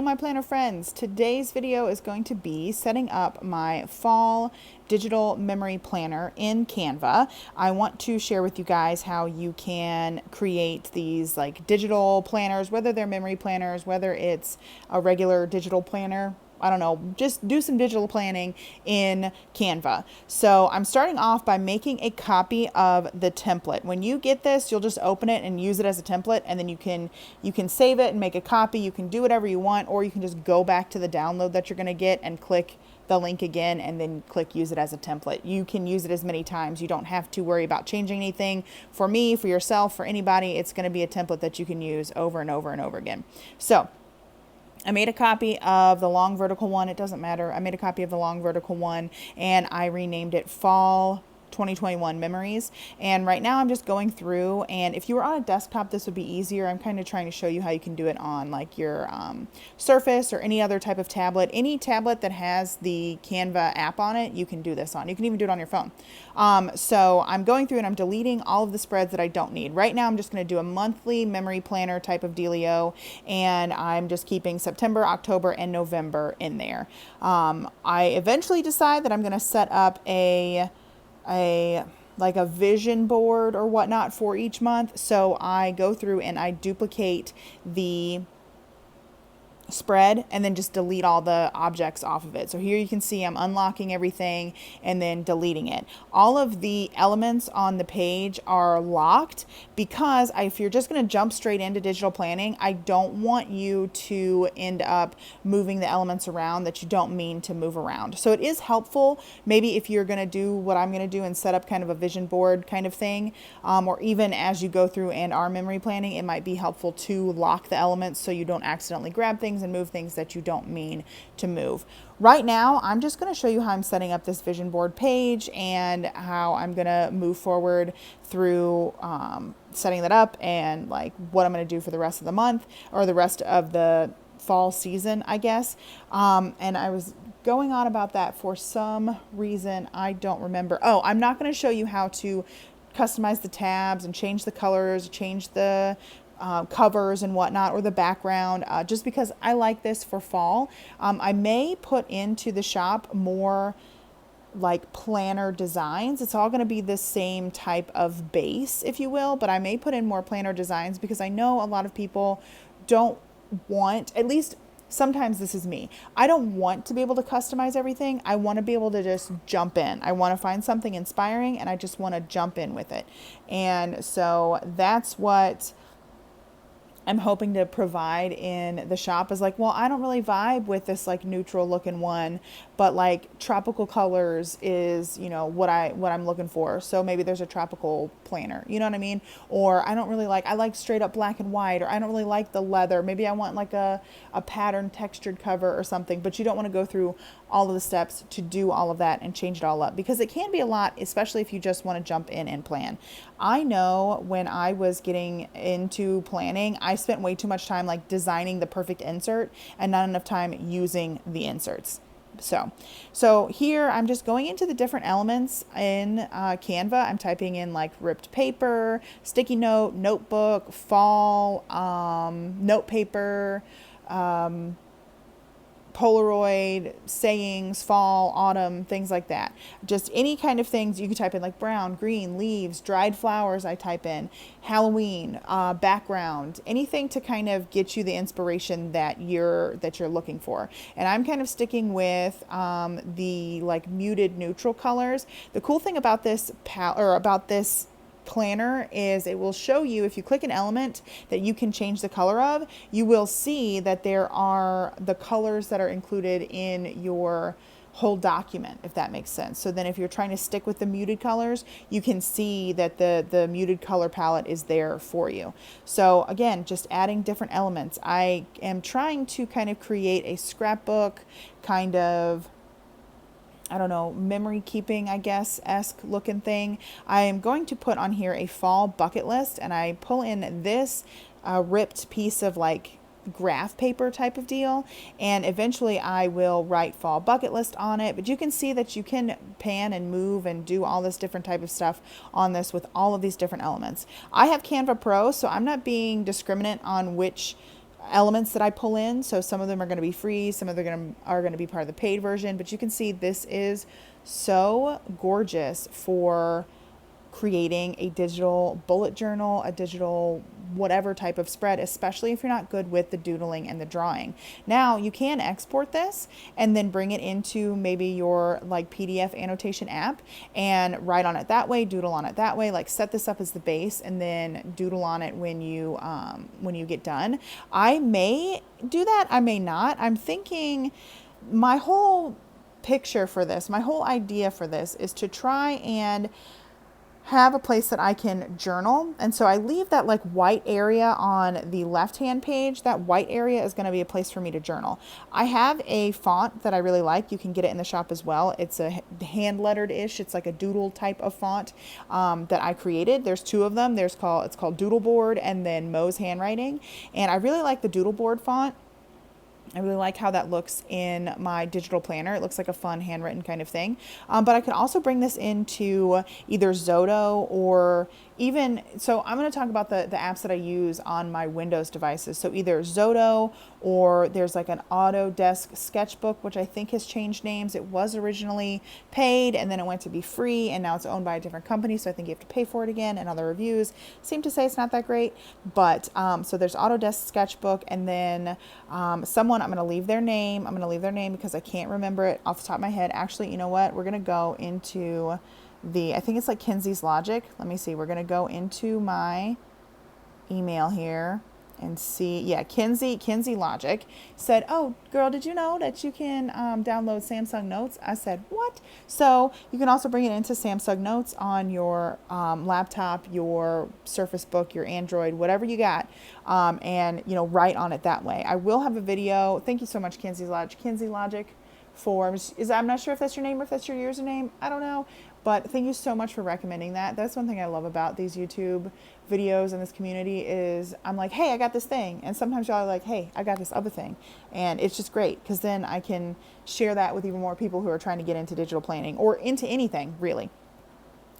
my planner friends. Today's video is going to be setting up my fall digital memory planner in Canva. I want to share with you guys how you can create these like digital planners, whether they're memory planners, whether it's a regular digital planner. I don't know, just do some digital planning in Canva. So I'm starting off by making a copy of the template. When you get this, you'll just open it and use it as a template, and then you can save it and make a copy. You can do whatever you want, or you can just go back to the download that you're going to get and click the link again and then click use it as a template. You can use it as many times. You don't have to worry about changing anything. For me, for yourself, for anybody, it's going to be a template that you can use over and over and over again. So I made a copy of the long vertical one. It doesn't matter. I made a copy of the long vertical one and I renamed it Fall 2021 Memories. And right now I'm just going through, and if you were on a desktop, this would be easier. I'm kind of trying to show you how you can do it on like your Surface or any other type of tablet. Any tablet that has the Canva app on it, you can do this on. You can even do it on your phone. So I'm going through and I'm deleting all of the spreads that I don't need. Right now I'm just going to do a monthly memory planner type of dealio, and I'm just keeping September, October, and November in there. I eventually decide that I'm going to set up a vision board or whatnot for each month. So I go through and I duplicate the spread and then just delete all the objects off of it. So here you can see I'm unlocking everything and then deleting it. All of the elements on the page are locked because if you're just going to jump straight into digital planning, I don't want you to end up moving the elements around that you don't mean to move around. So it is helpful maybe if you're going to do what I'm going to do and set up kind of a vision board kind of thing, or even as you go through and are memory planning, it might be helpful to lock the elements so you don't accidentally grab things and move things that you don't mean to move. Right now, I'm just going to show you how I'm setting up this vision board page and how I'm going to move forward through setting that up and like what I'm going to do for the rest of the month or the rest of the fall season, I guess. And I was going on about that for some reason. I don't remember. Oh, I'm not going to show you how to customize the tabs and change the colors, change the covers and whatnot, or the background, just because I like this for fall. I may put into the shop more like planner designs. It's all going to be the same type of base, if you will, but I may put in more planner designs because I know a lot of people don't want, at least sometimes this is me, I don't want to be able to customize everything. I want to be able to just jump in. I want to find something inspiring and I just want to jump in with it. And so that's what I'm hoping to provide in the shop is like, well, I don't really vibe with this like neutral looking one, but like tropical colors is, you know, what I'm looking for. So maybe there's a tropical planner, you know what I mean? Or I don't really like, I like straight up black and white, or I don't really like the leather. Maybe I want like a pattern textured cover or something, but you don't want to go through all of the steps to do all of that and change it all up because it can be a lot, especially if you just want to jump in and plan. I know when I was getting into planning, I spent way too much time like designing the perfect insert and not enough time using the inserts. So here I'm just going into the different elements in Canva. I'm typing in like ripped paper, sticky note, notebook, fall, note paper, Polaroid, sayings, fall, autumn, things like that. Just any kind of things you can type in, like brown, green, leaves, dried flowers. I type in Halloween, background, anything to kind of get you the inspiration that you're looking for. And I'm kind of sticking with the like muted neutral colors. The cool thing about this planner is it will show you, if you click an element that you can change the color of, you will see that there are the colors that are included in your whole document, if that makes sense. So then if you're trying to stick with the muted colors, you can see that the muted color palette is there for you. So again, just adding different elements. I am trying to kind of create a scrapbook kind of, I don't know, memory keeping, I guess, esque looking thing. I am going to put on here a fall bucket list, and I pull in this ripped piece of like graph paper type of deal, and eventually I will write fall bucket list on it. But you can see that you can pan and move and do all this different type of stuff on this with all of these different elements. I have Canva Pro, so I'm not being discriminate on which elements that I pull in. So some of them are going to be free, some of them are going to be part of the paid version, but you can see this is so gorgeous for creating a digital bullet journal, a digital whatever type of spread, especially if you're not good with the doodling and the drawing. Now you can export this and then bring it into maybe your like PDF annotation app and write on it that way, doodle on it that way, like set this up as the base and then doodle on it when you get done. I may do that, I may not. I'm thinking my whole picture for this, my whole idea for this is to try and have a place that I can journal. And so I leave that like white area on the left-hand page. That white area is going to be a place for me to journal. I have a font that I really like. You can get it in the shop as well. It's a hand lettered-ish. It's like a doodle type of font that I created. There's two of them. It's called Doodleboard and then Mo's Handwriting. And I really like the Doodleboard font. I really like how that looks in my digital planner. It looks like a fun handwritten kind of thing. But I can also bring this into either Zoto or even, so I'm going to talk about the apps that I use on my Windows devices. So either Zoto or there's like an Autodesk Sketchbook, which I think has changed names. It was originally paid and then it went to be free and now it's owned by a different company. So I think you have to pay for it again, and other reviews seem to say it's not that great. But so there's Autodesk Sketchbook and then someone, I'm going to leave their name. I'm going to leave their name because I can't remember it off the top of my head. Actually, you know what? We're going to go into I think it's like Kinsey's Logic. Let me see. We're going to go into my email here and see. Yeah, Kinsey Logic said, "Oh, girl, did you know that you can download Samsung Notes?" I said, "What?" So you can also bring it into Samsung Notes on your laptop, your Surface Book, your Android, whatever you got, and write on it that way. I will have a video. Thank you so much, Kinsey Logic. I'm not sure if that's your name or if that's your username. I don't know. But thank you so much for recommending that. That's one thing I love about these YouTube videos and this community is I'm like, hey, I got this thing. And sometimes y'all are like, hey, I got this other thing. And it's just great because then I can share that with even more people who are trying to get into digital planning or into anything, really.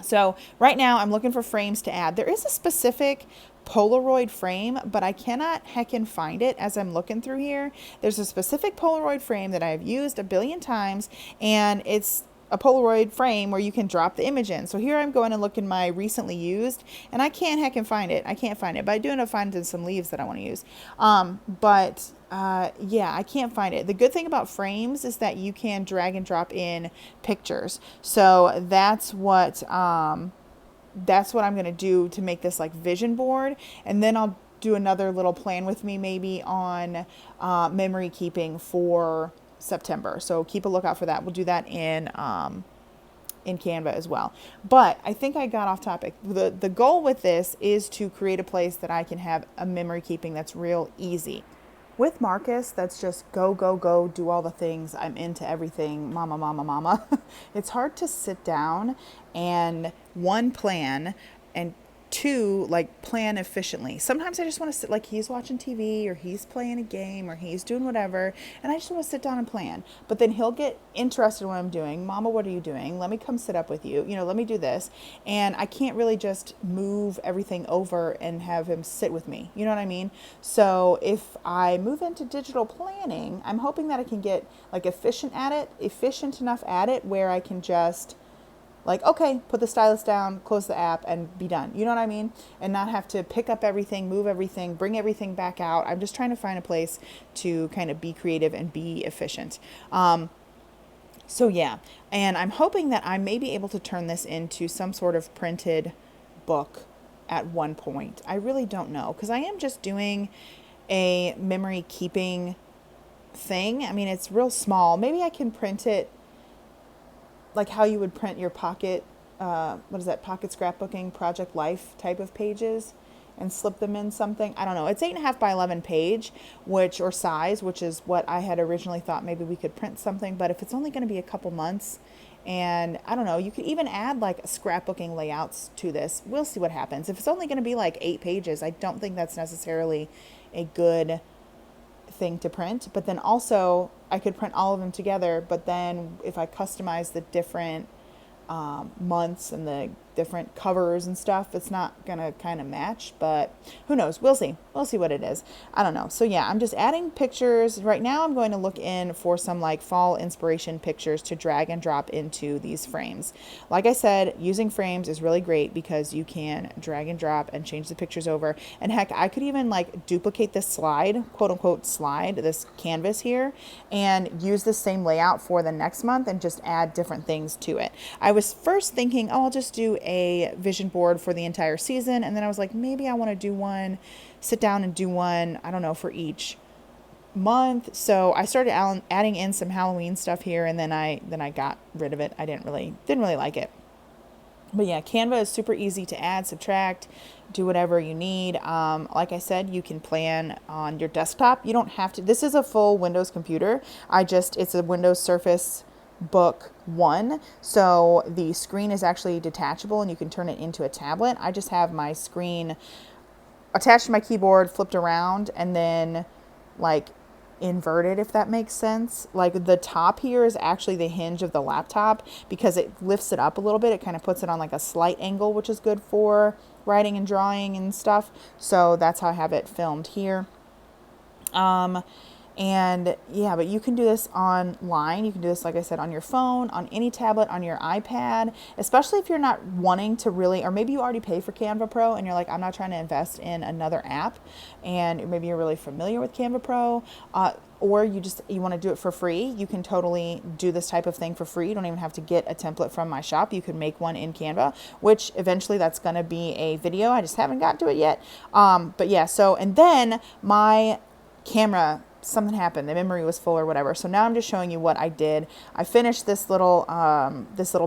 So right now I'm looking for frames to add. There is a specific Polaroid frame, but I cannot heckin' find it as I'm looking through here. There's a specific Polaroid frame that I've used a billion times, and it's a Polaroid frame where you can drop the image in. So here I'm going and look in my recently used, and I can't heckin' find it. I can't find it, but I do end up finding some leaves that I want to use. Yeah, I can't find it. The good thing about frames is that you can drag and drop in pictures. So that's what I'm going to do to make this like vision board. And then I'll do another little plan with me maybe on memory keeping for September. So keep a lookout for that. We'll do that in Canva as well. But I think I got off topic. The goal with this is to create a place that I can have a memory keeping that's real easy. With Marcus, that's just go, go, go, do all the things. I'm into everything, mama, mama, mama. It's hard to sit down and one, plan, and two, like plan efficiently. Sometimes I just want to sit, like he's watching TV or he's playing a game or he's doing whatever, and I just want to sit down and plan. But then he'll get interested in what I'm doing. Mama, what are you doing? Let me come sit up with you. Let me do this. And I can't really just move everything over and have him sit with me. You know what I mean? So if I move into digital planning, I'm hoping that I can get like efficient enough at it where I can just like, okay, put the stylus down, close the app, and be done. You know what I mean? And not have to pick up everything, move everything, bring everything back out. I'm just trying to find a place to kind of be creative and be efficient. So yeah, and I'm hoping that I may be able to turn this into some sort of printed book at one point. I really don't know, because I am just doing a memory keeping thing. I mean, it's real small. Maybe I can print it like how you would print your pocket, pocket scrapbooking, project life type of pages and slip them in something. I don't know. It's 8.5 by 11 page, or size, which is what I had originally thought maybe we could print something. But if it's only going to be a couple months, and I don't know, you could even add like scrapbooking layouts to this. We'll see what happens. If it's only going to be like 8 pages, I don't think that's necessarily a good thing to print. But then also I could print all of them together, but then if I customize the different months and the different covers and stuff, it's not gonna kind of match, but who knows? We'll see. We'll see what it is. I don't know. So yeah, I'm just adding pictures. Right now I'm going to look in for some like fall inspiration pictures to drag and drop into these frames. Like I said, using frames is really great because you can drag and drop and change the pictures over. And heck, I could even like duplicate this slide, quote unquote slide, this canvas here, and use the same layout for the next month and just add different things to it. I was first thinking, oh, I'll just do a vision board for the entire season. And then I was like, maybe I want to do one, sit down and do one, I don't know, for each month. So I started adding in some Halloween stuff here, and then I got rid of it. I didn't really like it. But yeah, Canva is super easy to add, subtract, do whatever you need. Like I said, you can plan on your desktop. You don't have to. This is a full Windows computer. It's a Windows Surface Book 1. So the screen is actually detachable and you can turn it into a tablet. I just have my screen attached to my keyboard, flipped around, and then like inverted, if that makes sense. Like the top here is actually the hinge of the laptop because it lifts it up a little bit. It kind of puts it on like a slight angle, which is good for writing and drawing and stuff. So that's how I have it filmed here. And yeah, but you can do this online. You can do this, like I said, on your phone, on any tablet, on your iPad, especially if you're not wanting to really, or maybe you already pay for Canva Pro and you're like, I'm not trying to invest in another app, and maybe you're really familiar with Canva Pro, or you want to do it for free. You can totally do this type of thing for free. You don't even have to get a template from my shop. You could make one in Canva, which eventually that's going to be a video. I just haven't got to it yet. But yeah, so, and then my camera, something happened, the memory was full or whatever. So now I'm just showing you what I did. I finished this little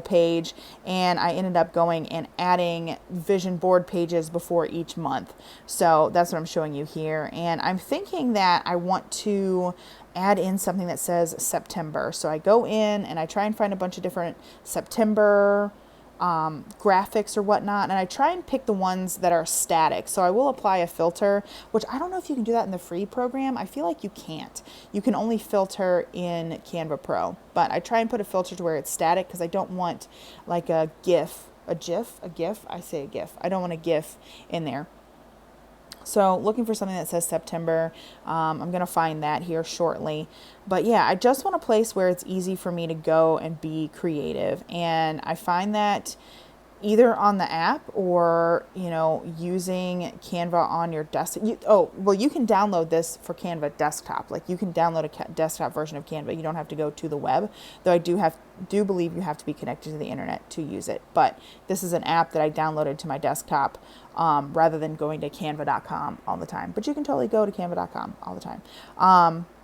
page, and I ended up going and adding vision board pages before each month. So that's what I'm showing you here. And I'm thinking that I want to add in something that says September. So I go in and I try and find a bunch of different September graphics or whatnot, and I try and pick the ones that are static. So I will apply a filter, which I don't know if you can do that in the free program. I feel like you can't. You can only filter in Canva Pro, but I try and put a filter to where it's static because I don't want like a GIF. I say a GIF. I don't want a GIF in there. So looking for something that says September. I'm going to find that here shortly. But yeah, I just want a place where it's easy for me to go and be creative. And I find that either on the app or, using Canva on your desktop. You can download this for Canva desktop. Like you can download a desktop version of Canva. You don't have to go to the web, though I do believe you have to be connected to the internet to use it. But this is an app that I downloaded to my desktop rather than going to canva.com all the time. But you can totally go to canva.com all the time.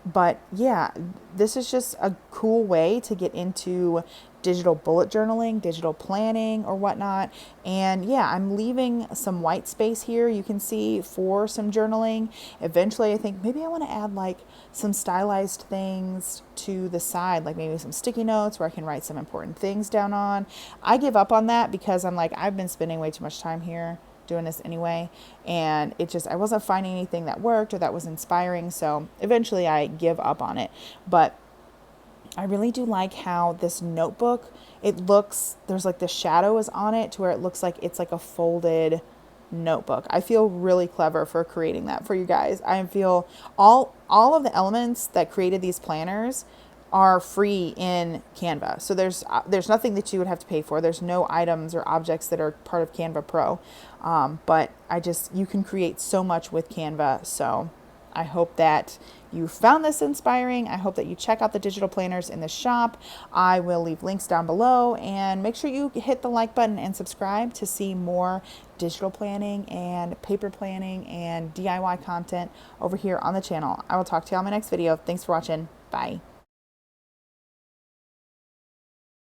But yeah, this is just a cool way to get into digital bullet journaling, digital planning or whatnot. And yeah, I'm leaving some white space here, you can see, for some journaling. Eventually I think maybe I want to add like some stylized things to the side, like maybe some sticky notes where I can write some important things down on. I give up on that because I'm like, I've been spending way too much time here doing this anyway, and I wasn't finding anything that worked or that was inspiring, so eventually I give up on it. But I really do like how this notebook, it looks, there's like the shadow is on it to where it looks like it's like a folded notebook. I feel really clever for creating that for you guys. I feel all of the elements that created these planners are free in Canva. So there's nothing that you would have to pay for. There's no items or objects that are part of Canva Pro. But you can create so much with Canva. So I hope that you found this inspiring. I hope that you check out the digital planners in the shop. I will leave links down below, and make sure you hit the like button and subscribe to see more digital planning and paper planning and DIY content over here on the channel. I will talk to you on my next video. Thanks for watching. Bye.